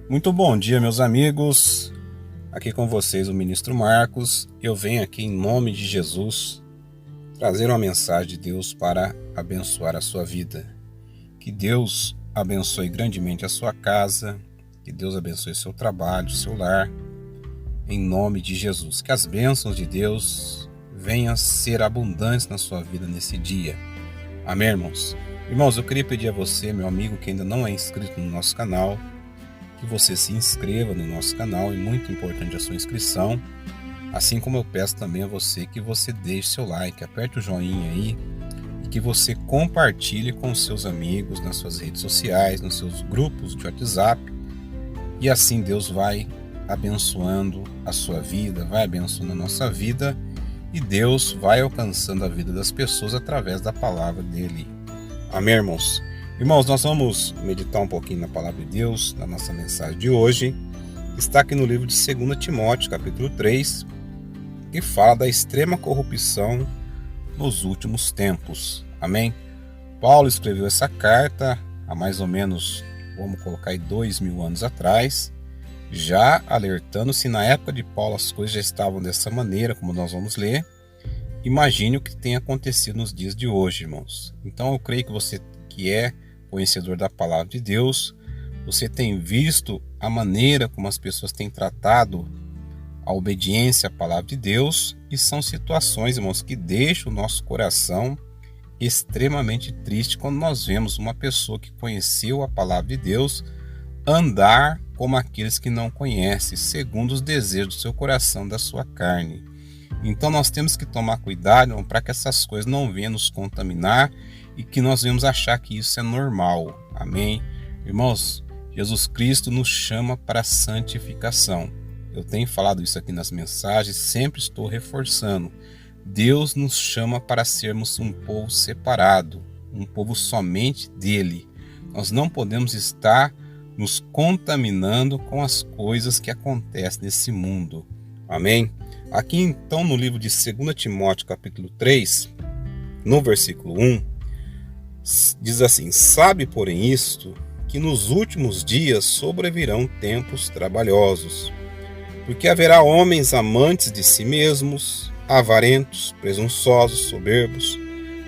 Muito bom dia, meus amigos. Aqui com vocês o Ministro Marcos. Eu venho aqui em nome de Jesus trazer uma mensagem de Deus para abençoar a sua vida. Que Deus abençoe grandemente a sua casa, que Deus abençoe seu trabalho, seu lar, em nome de Jesus. Que as bênçãos de Deus venham ser abundantes na sua vida nesse dia. Amém, irmãos? Irmãos, eu queria pedir a você, meu amigo, que ainda não é inscrito no nosso canal, que você se inscreva no nosso canal, é muito importante a sua inscrição, assim como eu peço também a você que você deixe seu like, aperte o joinha aí e que você compartilhe com seus amigos nas suas redes sociais, nos seus grupos de WhatsApp, e assim Deus vai abençoando a sua vida, vai abençoando a nossa vida e Deus vai alcançando a vida das pessoas através da palavra dele. Amém, irmãos? Irmãos, nós vamos meditar um pouquinho na palavra de Deus, na nossa mensagem de hoje. Está aqui no livro de 2 Timóteo, capítulo 3, que fala da extrema corrupção nos últimos tempos. Amém? Paulo escreveu essa carta há mais ou menos, vamos colocar aí 2000 anos atrás, já alertando se na época de Paulo as coisas já estavam dessa maneira, como nós vamos ler. Imagine o que tem acontecido nos dias de hoje, irmãos. Então eu creio que você que é conhecedor da palavra de Deus, você tem visto a maneira como as pessoas têm tratado a obediência à palavra de Deus, e são situações, irmãos, que deixam o nosso coração extremamente triste quando nós vemos uma pessoa que conheceu a palavra de Deus andar como aqueles que não conhecem, segundo os desejos do seu coração, da sua carne. Então nós temos que tomar cuidado para que essas coisas não venham nos contaminar e que nós venhamos achar que isso é normal. Amém? Irmãos, Jesus Cristo nos chama para a santificação. Eu tenho falado isso aqui nas mensagens, sempre estou reforçando. Deus nos chama para sermos um povo separado, um povo somente dele. Nós não podemos estar nos contaminando com as coisas que acontecem nesse mundo. Amém? Aqui então no livro de 2 Timóteo capítulo 3, no versículo 1, diz assim: sabe, porém, isto, que nos últimos dias sobrevirão tempos trabalhosos, porque haverá homens amantes de si mesmos, avarentos, presunçosos, soberbos,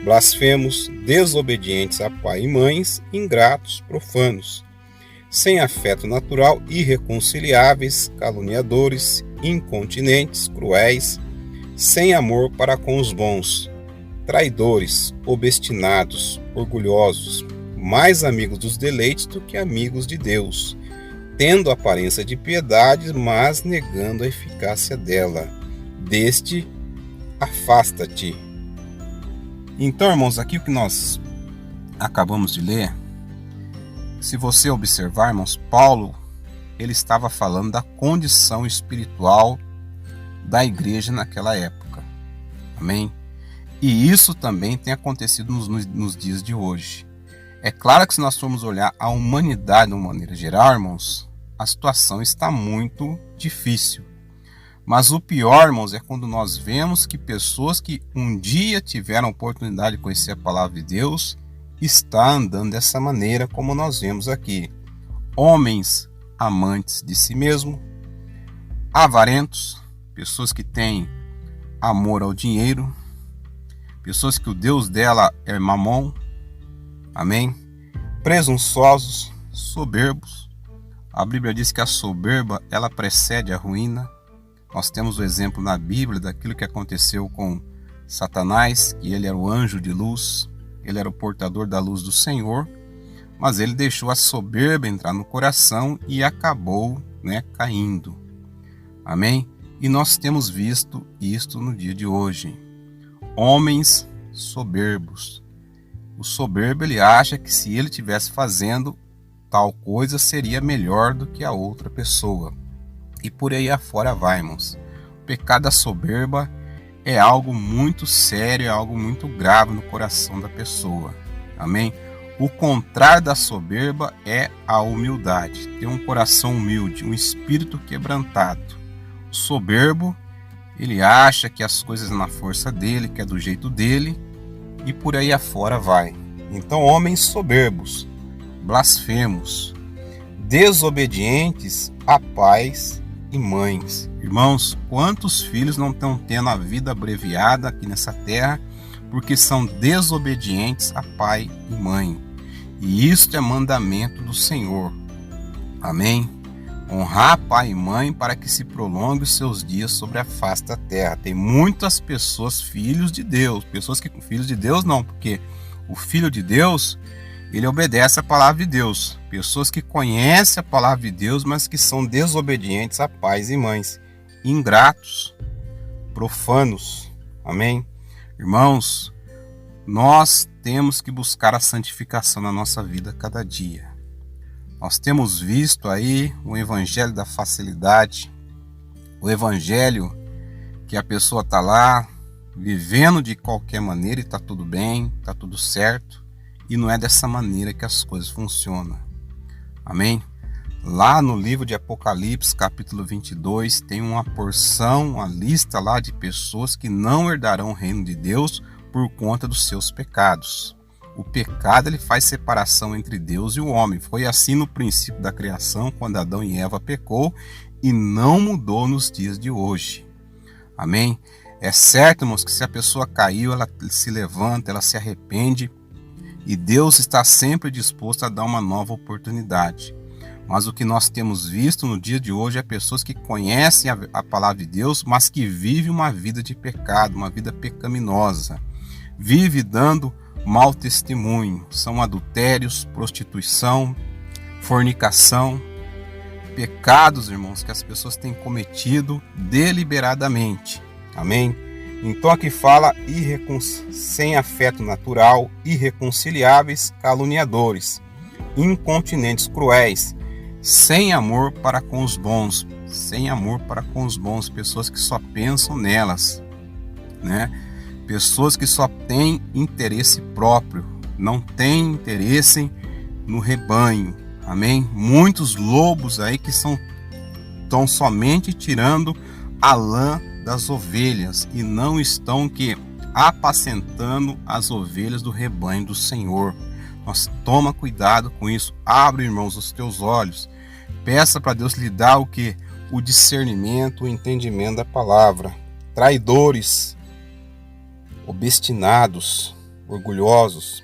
blasfemos, desobedientes a pai e mães, ingratos, profanos, sem afeto natural, irreconciliáveis, caluniadores, incontinentes, cruéis, sem amor para com os bons, traidores, obstinados, orgulhosos, mais amigos dos deleites do que amigos de Deus, tendo aparência de piedade, mas negando a eficácia dela. Deste, afasta-te. Então, irmãos, aqui o que nós acabamos de ler, se você observar, irmãos, Paulo, ele estava falando da condição espiritual da igreja naquela época. Amém? E isso também tem acontecido nos dias de hoje. É claro que se nós formos olhar a humanidade de uma maneira geral, irmãos, a situação está muito difícil. Mas o pior, irmãos, é quando nós vemos que pessoas que um dia tiveram a oportunidade de conhecer a palavra de Deus estão andando dessa maneira como nós vemos aqui. Homens amantes de si mesmo, avarentos, pessoas que têm amor ao dinheiro, pessoas que o Deus dela é mamon, amém? Presunçosos, soberbos. A Bíblia diz que a soberba, ela precede a ruína. Nós temos o exemplo na Bíblia daquilo que aconteceu com Satanás, que ele era o anjo de luz, ele era o portador da luz do Senhor, mas ele deixou a soberba entrar no coração e acabou, caindo. Amém? E nós temos visto isto no dia de hoje. Homens soberbos. O soberbo, ele acha que se ele estivesse fazendo tal coisa, seria melhor do que a outra pessoa. E por aí afora vai, irmãos. O pecado da soberba é algo muito sério, é algo muito grave no coração da pessoa. Amém? O contrário da soberba é a humildade. Ter um coração humilde, um espírito quebrantado. O soberbo, ele acha que as coisas na força dele, que é do jeito dele, e por aí afora vai. Então, homens soberbos, blasfemos, desobedientes a pais e mães. Irmãos, quantos filhos não estão tendo a vida abreviada aqui nessa terra porque são desobedientes a pai e mãe? E isto é mandamento do Senhor. Amém? Honrar pai e mãe para que se prolongue os seus dias sobre a face da terra. Tem muitas pessoas, filhos de Deus, pessoas que filhos de Deus não, porque o filho de Deus, ele obedece a palavra de Deus. Pessoas que conhecem a palavra de Deus, mas que são desobedientes a pais e mães, ingratos, profanos. Amém? Irmãos, nós temos que buscar a santificação na nossa vida cada dia. Nós temos visto aí o evangelho da facilidade, o evangelho que a pessoa está lá vivendo de qualquer maneira e está tudo bem, está tudo certo, e não é dessa maneira que as coisas funcionam. Amém? Lá no livro de Apocalipse, capítulo 22, tem uma porção, uma lista lá de pessoas que não herdarão o reino de Deus por conta dos seus pecados. O pecado, ele faz separação entre Deus e o homem. Foi assim no princípio da criação, quando Adão e Eva pecou, e não mudou nos dias de hoje. Amém? É certo, irmãos, que se a pessoa caiu, ela se levanta, ela se arrepende, e Deus está sempre disposto a dar uma nova oportunidade. Mas o que nós temos visto no dia de hoje é pessoas que conhecem a palavra de Deus, mas que vivem uma vida de pecado, uma vida pecaminosa. Vive dando mau testemunho. São adultérios, prostituição, fornicação, pecados, irmãos, que as pessoas têm cometido deliberadamente. Amém? Então aqui fala sem afeto natural, irreconciliáveis, caluniadores, incontinentes, cruéis, sem amor para com os bons, pessoas que só pensam nelas, né? Pessoas que só têm interesse próprio, não têm interesse no rebanho, amém? Muitos lobos aí que estão somente tirando a lã das ovelhas e não estão apacentando as ovelhas do rebanho do Senhor. Toma cuidado com isso. Abre, irmãos, os teus olhos. Peça para Deus lhe dar o discernimento, o entendimento da palavra. Traidores, obstinados, orgulhosos,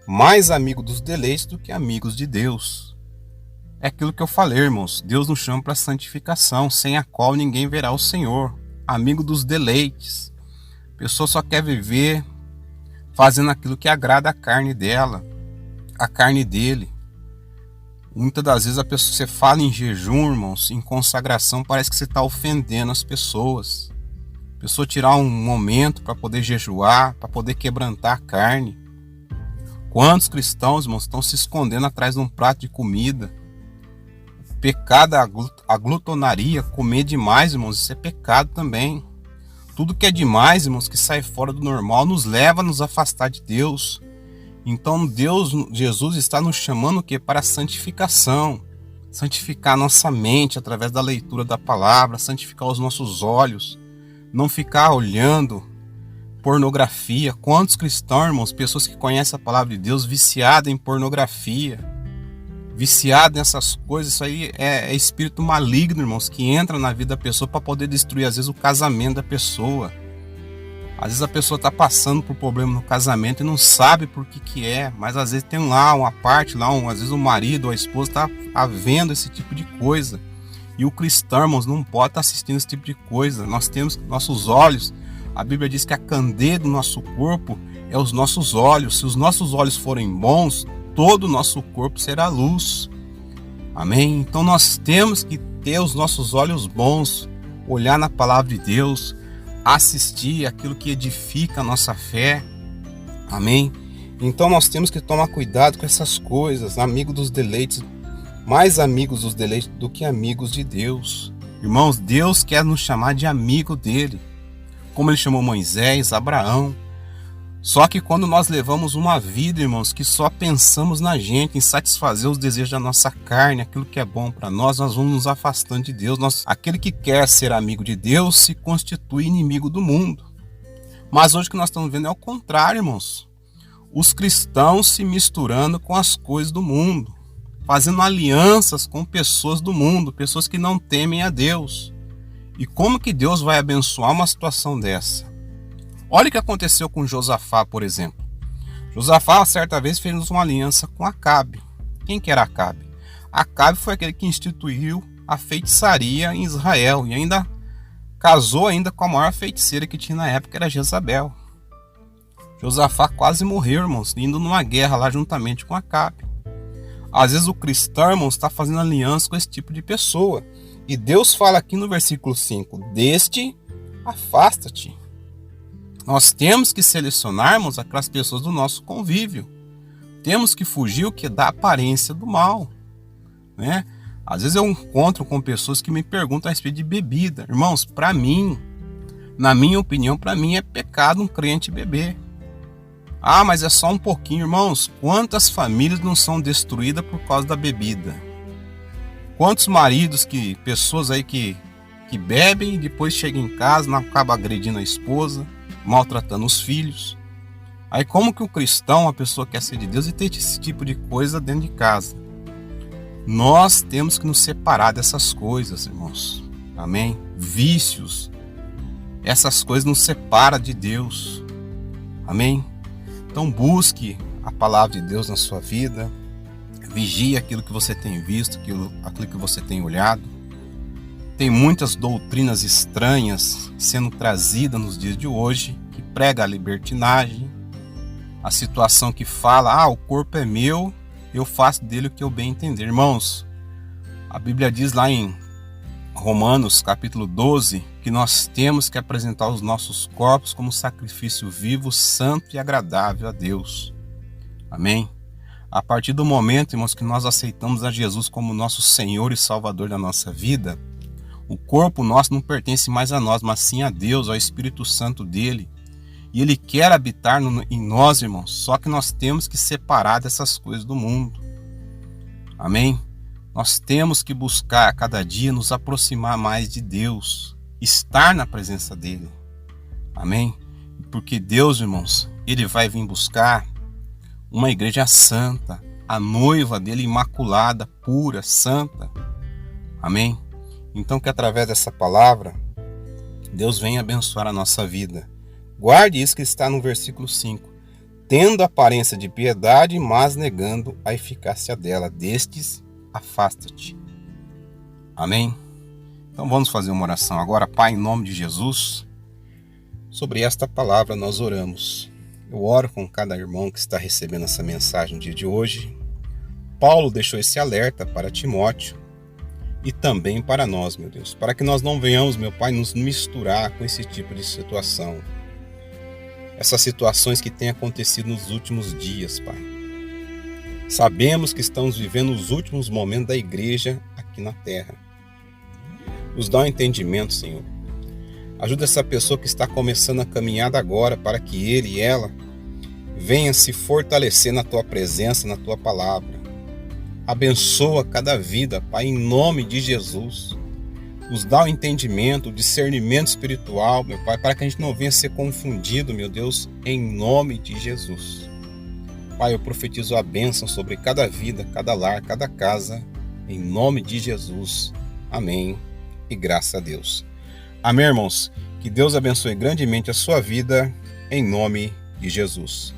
mais amigos dos deleites do que amigos de Deus. É aquilo que eu falei, irmãos. Deus nos chama para a santificação, sem a qual ninguém verá o Senhor. Amigo dos deleites. A pessoa só quer viver fazendo aquilo que agrada a carne dela, a carne dele. Muitas das vezes você fala em jejum, irmãos, em consagração, parece que você está ofendendo as pessoas. A pessoa tirar um momento para poder jejuar, para poder quebrantar a carne. Quantos cristãos, irmãos, estão se escondendo atrás de um prato de comida? O pecado, a glutonaria, comer demais, irmãos, isso é pecado também. Tudo que é demais, irmãos, que sai fora do normal, nos leva a nos afastar de Deus. Então Jesus está nos chamando para a santificação. Santificar a nossa mente através da leitura da palavra, santificar os nossos olhos. Não ficar olhando pornografia. Quantos cristãos, irmãos, pessoas que conhecem a palavra de Deus, viciadas em pornografia, viciadas nessas coisas, isso aí é espírito maligno, irmãos, que entra na vida da pessoa para poder destruir, às vezes, o casamento da pessoa. Às vezes a pessoa está passando por problema no casamento e não sabe por que é, mas às vezes tem lá uma parte, às vezes o marido ou a esposa está vendo esse tipo de coisa. E o cristão, irmãos, não pode estar assistindo esse tipo de coisa. Nós temos nossos olhos. A Bíblia diz que a candeia do nosso corpo é os nossos olhos. Se os nossos olhos forem bons, todo o nosso corpo será luz. Amém? Então nós temos que ter os nossos olhos bons, olhar na palavra de Deus, assistir aquilo que edifica a nossa fé. Amém? Então nós temos que tomar cuidado com essas coisas. Amigo dos deleites, mais amigos dos deleites do que amigos de Deus. Irmãos, Deus quer nos chamar de amigo dele, como ele chamou Moisés, Abraão. Só que quando nós levamos uma vida, irmãos, que só pensamos na gente, em satisfazer os desejos da nossa carne, aquilo que é bom para nós vamos nos afastando de Deus. Aquele que quer ser amigo de Deus se constitui inimigo do mundo. Mas hoje o que nós estamos vendo é o contrário, irmãos. Os cristãos se misturando com as coisas do mundo, fazendo alianças com pessoas do mundo, pessoas que não temem a Deus. E como que Deus vai abençoar uma situação dessa? Olha o que aconteceu com Josafá, por exemplo. Josafá, certa vez, fez uma aliança com Acabe. Quem que era Acabe? Acabe foi aquele que instituiu a feitiçaria em Israel e ainda casou ainda com a maior feiticeira que tinha na época, era Jezabel. Josafá quase morreu, irmãos, indo numa guerra lá juntamente com Acabe. Às vezes o cristão, irmãos, está fazendo aliança com esse tipo de pessoa. E Deus fala aqui no versículo 5, deste afasta-te. Nós temos que selecionarmos aquelas pessoas do nosso convívio. Temos que fugir o que dá aparência do mal, né? Às vezes eu encontro com pessoas que me perguntam a respeito de bebida. Irmãos, para mim, na minha opinião, para mim é pecado um crente beber. Ah, mas é só um pouquinho, irmãos. Quantas famílias não são destruídas por causa da bebida? Quantos maridos, pessoas aí que bebem e depois chegam em casa, não acaba agredindo a esposa, maltratando os filhos. Aí como que o cristão, a pessoa que quer ser de Deus e tem esse tipo de coisa dentro de casa? Nós temos que nos separar dessas coisas, irmãos. Amém? Vícios. Essas coisas nos separam de Deus. Amém? Então busque a palavra de Deus na sua vida. Vigie aquilo que você tem visto, aquilo que você tem olhado. Tem muitas doutrinas estranhas sendo trazidas nos dias de hoje, que prega a libertinagem, a situação que fala, o corpo é meu, eu faço dele o que eu bem entender. Irmãos, a Bíblia diz lá em Romanos capítulo 12, que nós temos que apresentar os nossos corpos como sacrifício vivo, santo e agradável a Deus. Amém? A partir do momento, irmãos, que nós aceitamos a Jesus como nosso Senhor e Salvador da nossa vida, o corpo nosso não pertence mais a nós, mas sim a Deus, ao Espírito Santo dele. E ele quer habitar em nós, irmãos, só que nós temos que separar dessas coisas do mundo. Amém? Nós temos que buscar a cada dia nos aproximar mais de Deus, estar na presença dele. Amém? Porque Deus, irmãos, ele vai vir buscar uma igreja santa, a noiva dele imaculada, pura, santa. Amém? Então que através dessa palavra, Deus venha abençoar a nossa vida. Guarde isso que está no versículo 5. Tendo aparência de piedade, mas negando a eficácia dela. Destes, afasta-te. Amém? Então vamos fazer uma oração agora. Pai, em nome de Jesus, sobre esta palavra nós oramos. Eu oro com cada irmão que está recebendo essa mensagem no dia de hoje. Paulo deixou esse alerta para Timóteo e também para nós, meu Deus, para que nós não venhamos, meu Pai, nos misturar com esse tipo de situação. Essas situações que têm acontecido nos últimos dias, Pai. Sabemos que estamos vivendo os últimos momentos da igreja aqui na terra. Nos dá um entendimento, Senhor. Ajuda essa pessoa que está começando a caminhada agora para que ele e ela venham se fortalecer na Tua presença, na Tua palavra. Abençoa cada vida, Pai, em nome de Jesus. Nos dá o entendimento, o discernimento espiritual, meu Pai, para que a gente não venha ser confundido, meu Deus, em nome de Jesus. Pai, eu profetizo a bênção sobre cada vida, cada lar, cada casa, em nome de Jesus. Amém. E graças a Deus. Amém, irmãos? Que Deus abençoe grandemente a sua vida, em nome de Jesus.